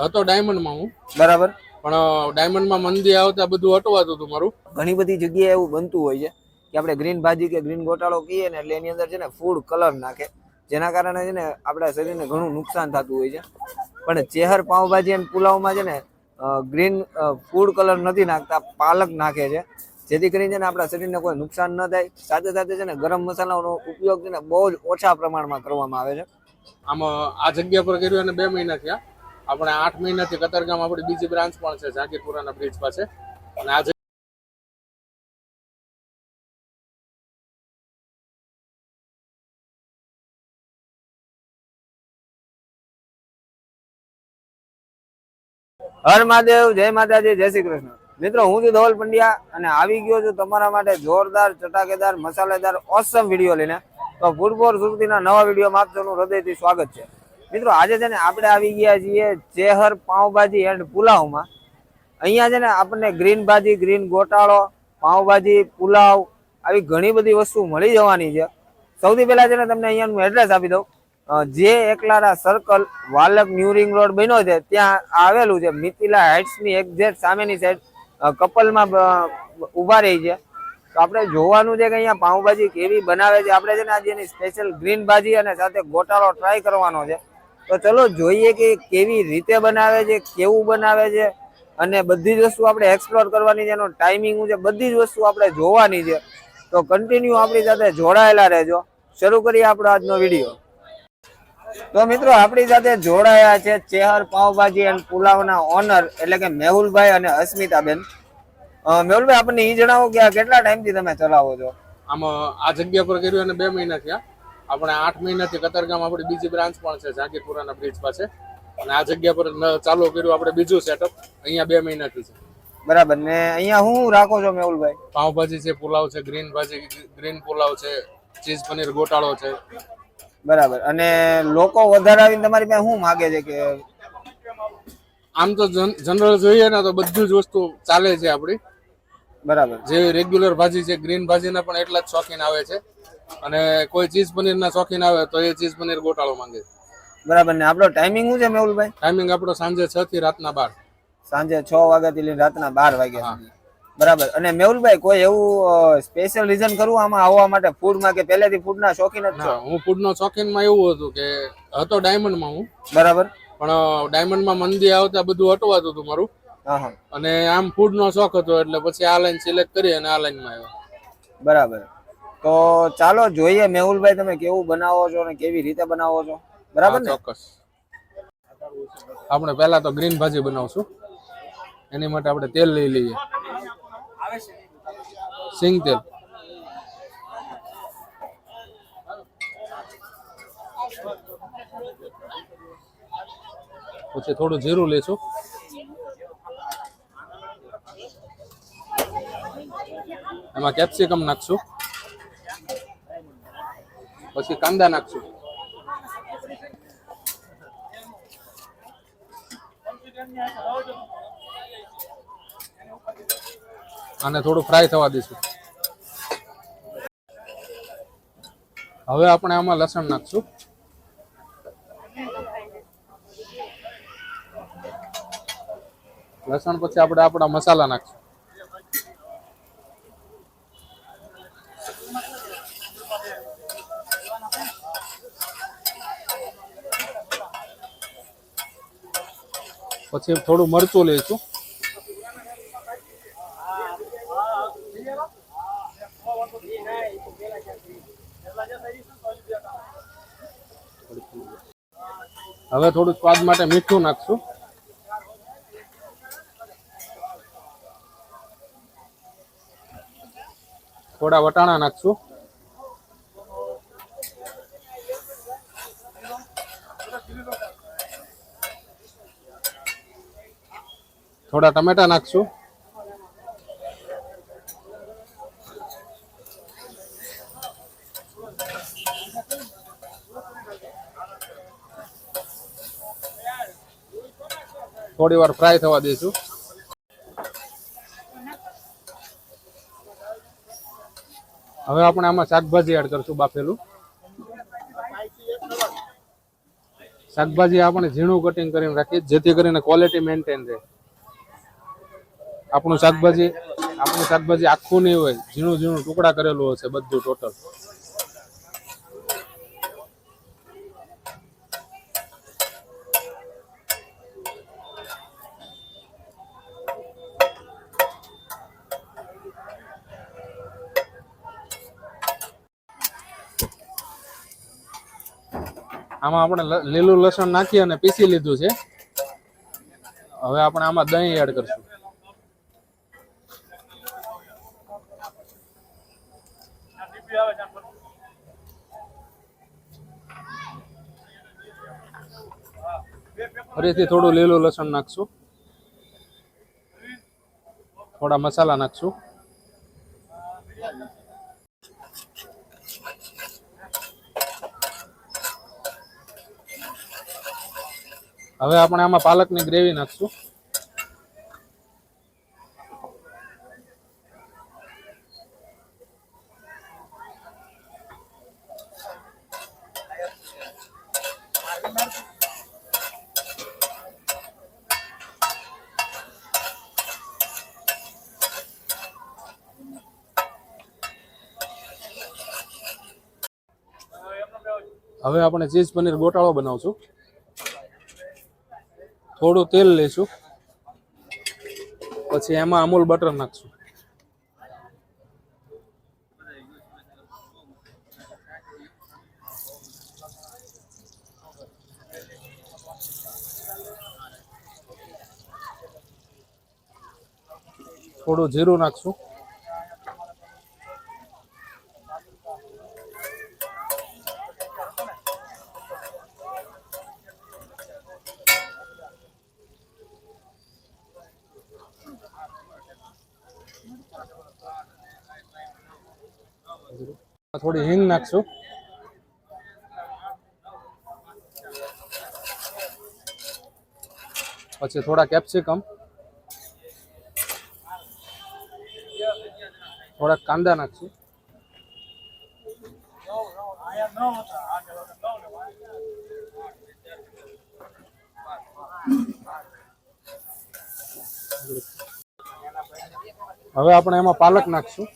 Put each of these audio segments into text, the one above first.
હતો ડાયમંડમાં હું, બરાબર, પણ ડાયમંડમાં મંદી આવતા બધું અટવાતું હતું મારું. ઘણી બધી જગ્યાએ એવું બનતું હોય છે કે આપણે ગ્રીન ભાજી કે ગ્રીન ગોટાળો કહીએ ને એટલે એની અંદર છે ને ફૂડ કલર નાખે, જેના કારણે છે ને આપણા શરીરને ઘણું નુકસાન થતું હોય છે. પણ ચેહર પાઉંભાજી અને પુલાવમાં છે ને ગ્રીન ફૂડ કલર નથી નાખતા, પાલક નાખે છે, જેથી કરીને છે ને આપણા શરીરને કોઈ નુકસાન ન થાય. સાથે સાથે છે ને ગરમ મસાલાનો ઉપયોગ છે ને બહુ જ ઓછા પ્રમાણમાં કરવામાં આવે છે. આમાં આ જગ્યા પર કર્યું અને 2 મહિના થયા. આપણે 8 મહિનાથી કતારગામ આપણી બીજી બ્રાન્ચ પણ છે ઝાકીરપુરાના બ્રિજ પાસે. અને આ હર મહાદેવ, જય માતાજી, જય શ્રી કૃષ્ણ. મિત્રો, હું છું ધવલ પંડ્યા અને આવી ગયો છું તમારા માટે જોરદાર, ચટાકેદાર, મસાલેદાર ઓસમ વિડીયો લઈને. તો ફૂડપોર સુરતીના નવા વિડીયોમાં આપ સૌનું હૃદયથી સ્વાગત છે. મિત્રો, આજે છે ને આપણે આવી ગયા છીએ ચેહર પાઉંભાજી એન્ડ પુલાવમાં. અહીંયા છે ને આપણને ગ્રીન ભાજી, ગ્રીન ગોટાળો, પાઉંભાજી, પુલાવ આવી ઘણી બધી વસ્તુ મળી જવાની છે. સૌથી પહેલા છે ને તમને અહીંયાનું એડ્રેસ આપી દઉં. જે એકલારા સર્કલ વાલક ન્યુ રિંગ રોડ બન્યો છે ત્યાં આવેલું છે. મિથિલા હાઇટ્સની એક્ઝેક્ટ સામેની સાઈડ કપલમાં ઊભા રહી છે. તો આપણે જોવાનું છે કે અહીંયા પાઉંભાજી કેવી બનાવે છે. આપણે છે ને આજે એની સ્પેશિયલ ગ્રીન ભાજી અને સાથે ગોટાળો ટ્રાય કરવાનો છે. તો ચલો જોઈએ કે કેવી રીતે બનાવે છે, કેવું બનાવે છે, અને બધી જ વસ્તુ આપણે એક્સપ્લોર કરવાની છે. એનો ટાઈમિંગ છે, બધી જ વસ્તુ આપણે જોવાની છે. તો કન્ટિન્યુ આપણી સાથે જોડાયેલા રહેજો. શરૂ કરીએ આપણો આજનો વિડીયો. તો મિત્રો, આપણી સાથે જોડાયા છે ચેહર પાવભાજી એન્ડ પુલાવના ઓનર એટલે કે મેહુલભાઈ અને અસ્મિતાબેન. મેહુલભાઈ, આપણને એ જણાવો કે આ કેટલા ટાઈમથી તમે ચલાવો છો? આમાં આ જગ્યા પર કર્યું અને 2 મહિના થયા. આપણે 8 મહિનાથી કતારગામ આપણી બીજી બ્રાન્ચ પણ છે ઝાકીરપુરાના બ્રિજ પાસે. અને આ જગ્યા પર ચાલુ કર્યું આપણે બીજું સેટઅપ અહીંયા 2 મહિનાથી છે. બરાબર. ને અહીંયા શું રાખો છો મેહુલભાઈ? પાવભાજી છે, પુલાવ છે, ગ્રીન ભાજી, ગ્રીન પુલાવ છે, ચીઝ પનીર ગોટાળો છે. બરાબર. અને લોકો વધારે આવીને તમારી પાસે શું માગે છે? કે આમ તો જનરલ જોઈએ ને તો બધી જ વસ્તુ ચાલે છે આપણી. બરાબર. જે રેગ્યુલર ભાજી છે, ગ્રીન ભાજીના પણ એટલા જ શોખીન આવે છે. અને કોઈ ચીઝ પનીરના શોખીન આવે તો એ ચીઝ પનીર ગોટાળો માંગે છે. બરાબર. ને આપણો ટાઈમિંગ શું છે મેહુલભાઈ? ટાઈમિંગ આપણો સાંજે 6 થી રાતના 12. સાંજે 6 વાગ્યાથી લઈને રાતના 12 વાગ્યા સુધી. બરાબર. અને મેહુલભાઈ, કોઈ એવું સ્પેશિયલ રીઝન કરવું આમાં આવવા માટે ફૂડમાં, કે પહેલેથી ફૂડના શોખીન જ છો? હું ફૂડનો શોખીનમાં એવું હતું કે હતો ડાયમંડમાં હું, બરાબર, પણ ડાયમંડમાં મંદી આવતા બધું અટવાતું હતું મારું. અને આમ ફૂડનો શોખ હતો એટલે પછી આ લાઈન સિલેક્ટ કરી અને આ લાઈનમાં આવ્યો. બરાબર. તો ચાલો જોઈએ મેહુલભાઈ તમે કેવું બનાવો છો અને કેવી રીતે બનાવો છો. બરાબર ને? ચોક્કસ. આપણે પહેલા તો ગ્રીન ભાજી બનાવશું. એની માટે આપણે તેલ લઈ લઈએ, સિંગ તેલ. પછી થોડું જીરું લઈશું, એમાં કેપ્સિકમ નાખશું, પછી કાંદા નાખશું, અને થોડું ફ્રાય થવા દઈશું. હવે આપણે આમાં લસણ નાખશું, લસણ પછી આપણે આપણા મસાલા નાખશું. પછી થોડું મરચું લઈશું, હવે થોડું સ્વાદ માટે મીઠું નાખશું, થોડા વટાણા નાખશું, થોડા ટમેટા નાખશું, થોડી વાર ફ્રાય થવા દઈશું. હવે આપણે આમાં શાકભાજી એડ કરશું, બાફેલું શાકભાજી આપણે ઝીણું કટિંગ કરીને રાખીએ જેથી કરીને ક્વોલિટી મેન્ટેન રહે. આપણું શાકભાજી આખું નહીં હોય, ઝીણું ઝીણું ટુકડા કરેલું હશે બધું ટોટલ. આમાં આપણે લીલું લસણ નાખી અને પીસી લીધું છે. હવે આપણે આમાં દહીં એડ કરશું. ફરીથી થોડું લીલું લસણ નાખશું, થોડા મસાલા નાખશું. હવે આપણે આમાં પાલકની ગ્રેવી નાખશું. હવે આપણે ચીઝ પનીર ગોટાળો બનાવશું. થોડું તેલ લઈશું, પછી એમાં અમૂલ બટર નાખશું. થોડું જીરું નાખશું. થોડી હિંગ નાખશું. પછી થોડા કેપ્સિકમ, થોડા કાંદા નાખશું. હવે આપણે એમાં પાલક નાખશું.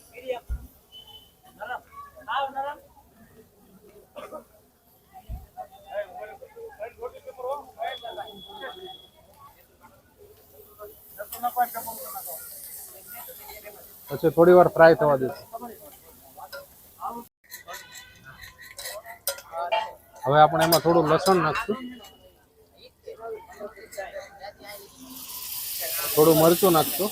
પછી થોડી વાર ફ્રાય થવા દઈશું. હવે આપણે એમાં થોડું લસણ નાખશું, થોડું મરચું નાખશું.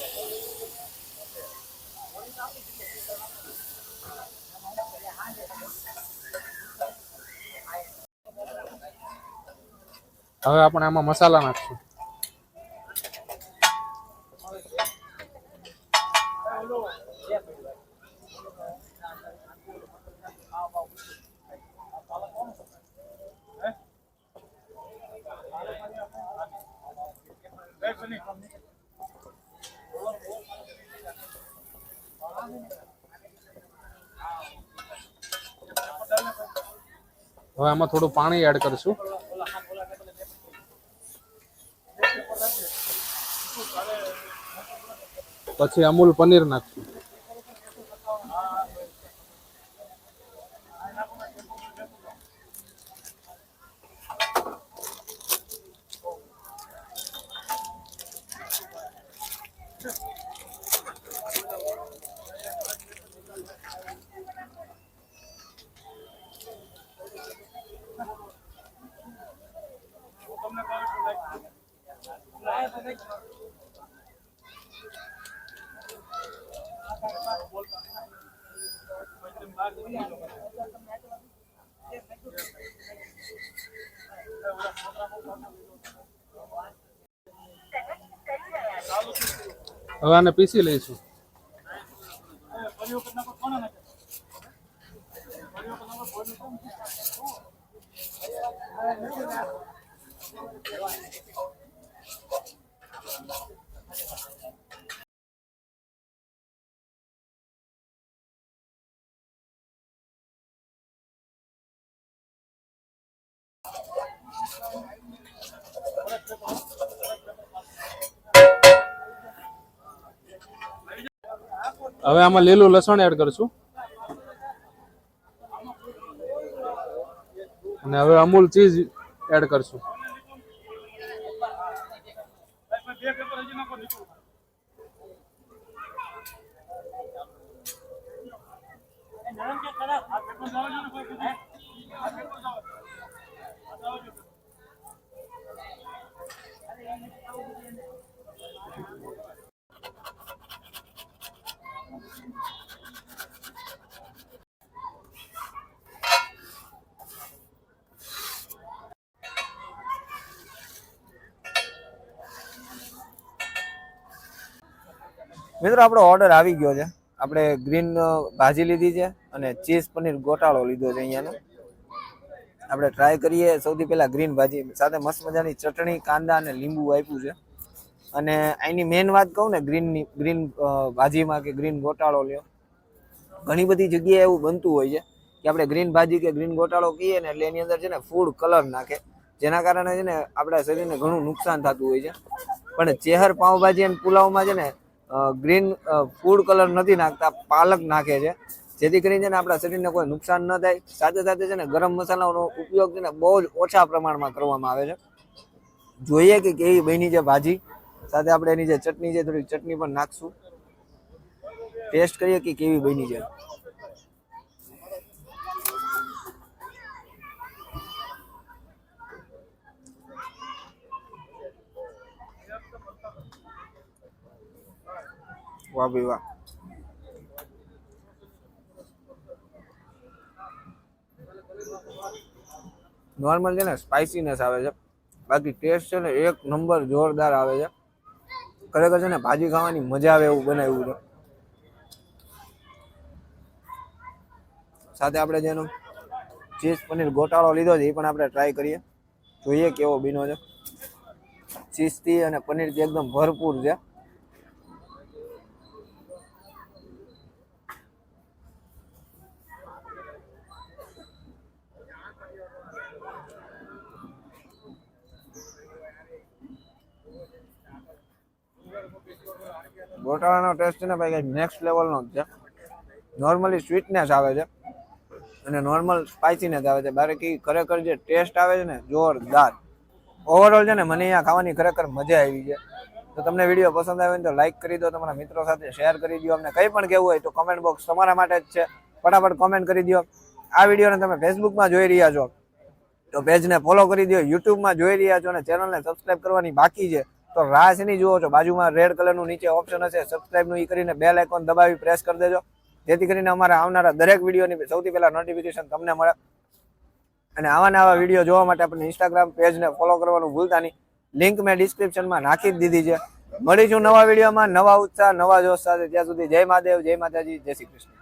હવે આપણે આમાં મસાલા નાખશું. હવે આમાં થોડું પાણી એડ કરીશું. પછી અમૂલ પનીર નાખશું. હવે આને પીસી લઈશું. હવે આમાં લીલું લસણ એડ કરશું અને હવે અમૂલ ચીઝ એડ કરશું. મિત્રો આપણો ઓર્ડર આવી ગયો છે. આપણે ગ્રીન ભાજી લીધી છે અને ચીઝ પનીર ગોટાળો લીધો છે. અહીંયાનો આપણે ટ્રાય કરીએ. સૌથી પહેલા ગ્રીન ભાજી સાથે મસ્ત મજાની ચટણી, કાંદા અને લીંબુ આપ્યું છે. અને અહીંની મેઇન વાત કહું ને, ગ્રીન ભાજીમાં કે ગ્રીન ગોટાળો લ્યો, ઘણી બધી જગ્યાએ એવું બનતું હોય છે કે આપણે ગ્રીન ભાજી કે ગ્રીન ગોટાળો કહીએ ને એટલે એની અંદર છે ને ફૂડ કલર નાખે, જેના કારણે છે ને આપણા શરીરને ઘણું નુકસાન થતું હોય છે. પણ ચેહર પાઉંભાજી અને પુલાવમાં છે ને ગ્રીન ફૂડ કલર નથી નાખતા, પાલક નાખે છે, જેથી કરીને છે ને આપણા શરીરને કોઈ નુકસાન ન થાય. સાથે સાથે છે ને ગરમ મસાલાનો ઉપયોગ છે ને બહુ જ ઓછા પ્રમાણમાં કરવામાં આવે છે. જોઈએ કે કેવી બની છે ભાજી. સાથે આપણે એની જે ચટણી છે, થોડી ચટણી પણ નાખશું, ટેસ્ટ કરીએ કે કેવી બની છે. વાહ ભાઈ વાહ. નોર્મલ છે ને સ્પાઇસીનેસ આવે છે, બાકી ટેસ્ટ છે ને એક નંબર જોરદાર આવે છે. ખરેખર છે ને ભાજી ખાવાની મજા આવે એવું બનાવ્યું છે. સાથે આપણે જેનો ચીઝ પનીર ગોટાળો લીધો છે એ પણ આપણે ટ્રાય કરીએ, જોઈએ કેવો બન્યો છે. ચીઝથી અને પનીરથી એકદમ ભરપૂર છે. ગોટાળાનો ટેસ્ટ છે ને ભાઈ કંઈક નેક્સ્ટ લેવલનો જ છે. નોર્મલી સ્વીટનેસ આવે છે અને નોર્મલ સ્પાઇસીનેસ આવે છે. બાકી ખરેખર જે ટેસ્ટ આવે છે ને જોરદાર. ઓવરઓલ છે ને મને અહીંયા ખાવાની ખરેખર મજા આવી છે. તો તમને વિડીયો પસંદ આવે તો લાઈક કરી દો, તમારા મિત્રો સાથે શેર કરી દો. અમને કંઈ પણ કહેવું હોય તો કોમેન્ટ બોક્સ તમારા માટે જ છે, ફટાફટ કોમેન્ટ કરી દો. આ વિડીયોને તમે ફેસબુકમાં જોઈ રહ્યા છો તો પેજને ફોલો કરી દો. યુટ્યુબમાં જોઈ રહ્યા છો અને ચેનલને સબસ્ક્રાઇબ કરવાની બાકી છે તો રાહ શેની જુઓ છો? બાજુમાં રેડ કલરનું નીચે ઓપ્શન હશે સબસ્ક્રાઇબનું, એ કરીને બેલ આઇકોન દબાવી પ્રેસ કરી દેજો, જેથી કરીને અમારા આવનારા દરેક વિડીયોની સૌથી પહેલા નોટિફિકેશન તમને મળે. અને આવા નવા વિડીયો જોવા માટે આપણે ઇન્સ્ટાગ્રામ પેજને ફોલો કરવાનું ભૂલતા નહીં. લિંક મેં ડિસ્ક્રિપ્શનમાં નાખી જ દીધી છે. મળીશું નવા વિડીયોમાં, નવા ઉત્સાહ, નવા જોશ સાથે. ત્યાં સુધી જય મહાદેવ, જય માતાજી, જય શ્રી કૃષ્ણ.